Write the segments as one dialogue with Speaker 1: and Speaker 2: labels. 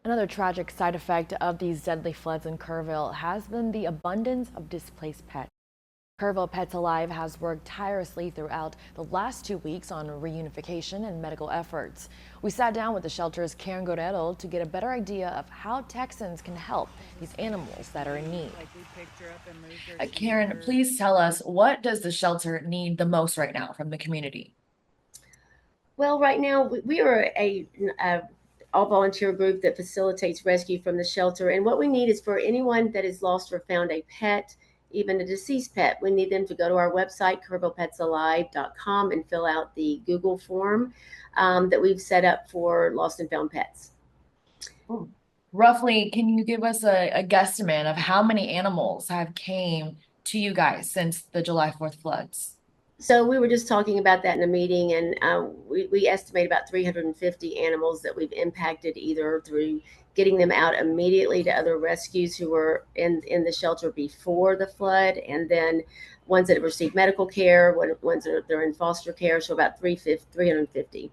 Speaker 1: Another tragic side effect of these deadly floods in Kerrville has been the abundance of displaced pets. Kerrville Pets Alive has worked tirelessly throughout the last 2 weeks on reunification and medical efforts. We sat down with the shelter's Karen Guerrero to get a better idea of how Texans can help these animals that are in need.
Speaker 2: Karen, please tell us, what does the shelter need the most right now from the community?
Speaker 3: Well, right now we are a all volunteer group that facilitates rescue from the shelter. And what we need is for anyone that has lost or found a pet, even a deceased pet, we need them to go to our website, KerrvillePetsAlive.com, and fill out the Google form that we've set up for lost and found pets.
Speaker 2: Roughly, can you give us a guesstimate of how many animals have came to you guys since the July 4th floods?
Speaker 3: So we were just talking about that in a meeting, and we estimate about 350 animals that we've impacted either through getting them out immediately to other rescues who were in the shelter before the flood, and then ones that have received medical care, ones that they're in foster care. So about 350.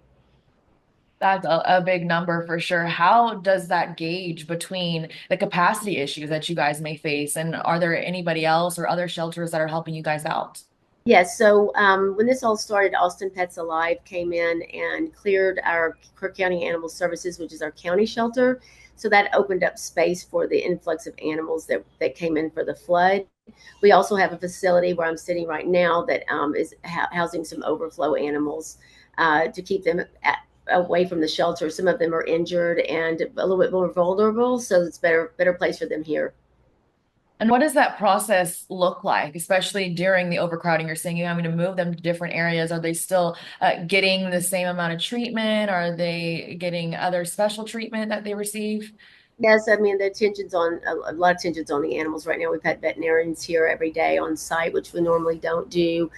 Speaker 2: That's a big number for sure. How does that gauge between the capacity issues that you guys may face? And are there anybody else or other shelters that are helping you guys out?
Speaker 3: Yes. So when this all started, Austin Pets Alive came in and cleared our Kirk County Animal Services, which is our county shelter. So that opened up space for the influx of animals that came in for the flood. We also have a facility where I'm sitting right now that is housing some overflow animals to keep them away from the shelter. Some of them are injured and a little bit more vulnerable, so it's better place for them here.
Speaker 2: And what does that process look like, especially during the overcrowding? You're saying you're having to move them to different areas. Are they still getting the same amount of treatment? Are they getting other special treatment that they receive?
Speaker 3: Yes, I mean the attention's on a lot of attention's on the animals right now. We've had veterinarians here every day on site, which we normally don't do.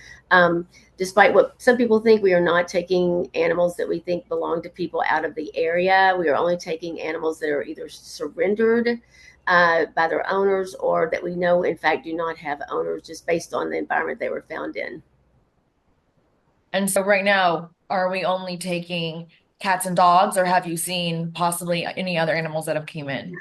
Speaker 3: Despite what some people think, we are not taking animals that we think belong to people out of the area. We are only taking animals that are either surrendered by their owners or that we know, in fact, do not have owners just based on the environment they were found in.
Speaker 2: And so right now, are we only taking cats and dogs, or have you seen possibly any other animals that have came in?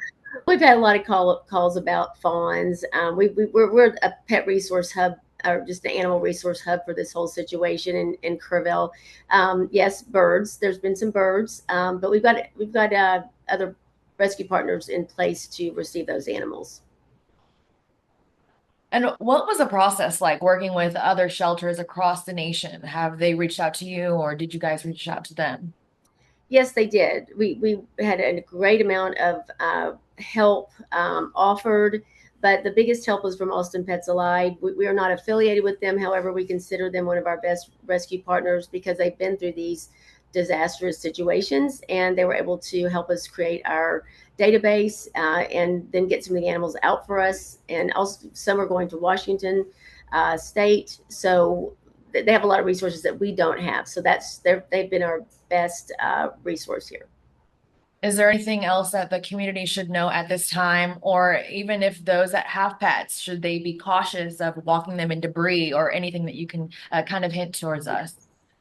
Speaker 3: We've had a lot of calls about fawns. We're a pet resource hub, or just an animal resource hub for this whole situation in Kerrville. Yes, birds. There's been some birds, but we've got other rescue partners in place to receive those animals.
Speaker 2: And what was the process like working with other shelters across the nation? Have they reached out to you, or did you guys reach out to them?
Speaker 3: Yes, they did. We had a great amount of help offered, but the biggest help was from Austin Pets Alive. We are not affiliated with them. However, we consider them one of our best rescue partners because they've been through these disastrous situations, and they were able to help us create our database and then get some of the animals out for us. And also, some are going to Washington State, so they have a lot of resources that we don't have. So they've been our best resource here.
Speaker 2: Is there anything else that the community should know at this time, or even if those that have pets, should they be cautious of walking them in debris or anything that you can kind of hint towards us?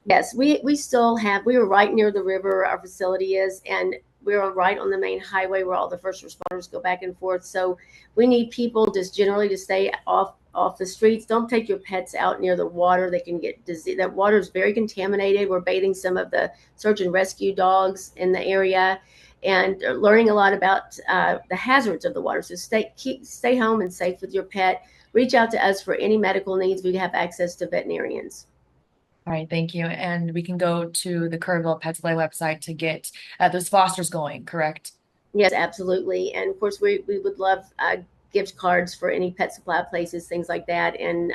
Speaker 3: Yes, we still have. We were right near the river. Our facility is, and we're right on the main highway where all the first responders go back and forth. So we need people just generally to stay off the streets. Don't take your pets out near the water. They can get disease. That water is very contaminated. We're bathing some of the search and rescue dogs in the area and learning a lot about the hazards of the water. So stay home and safe with your pet. Reach out to us for any medical needs. We have access to veterinarians.
Speaker 2: All right, thank you. And we can go to the Kerrville Pets Play website to get those fosters going, correct?
Speaker 3: Yes, absolutely. And of course, we would love gift cards for any pet supply places, things like that. And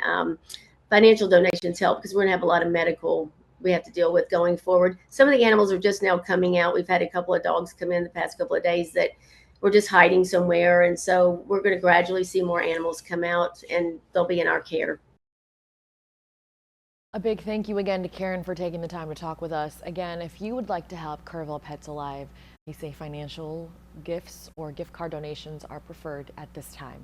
Speaker 3: financial donations help because we're going to have a lot of medical we have to deal with going forward. Some of the animals are just now coming out. We've had a couple of dogs come in the past couple of days that were just hiding somewhere. And so we're going to gradually see more animals come out and they'll be in our care.
Speaker 1: A big thank you again to Karen for taking the time to talk with us. Again, if you would like to help Kerrville Pets Alive, we say financial gifts or gift card donations are preferred at this time.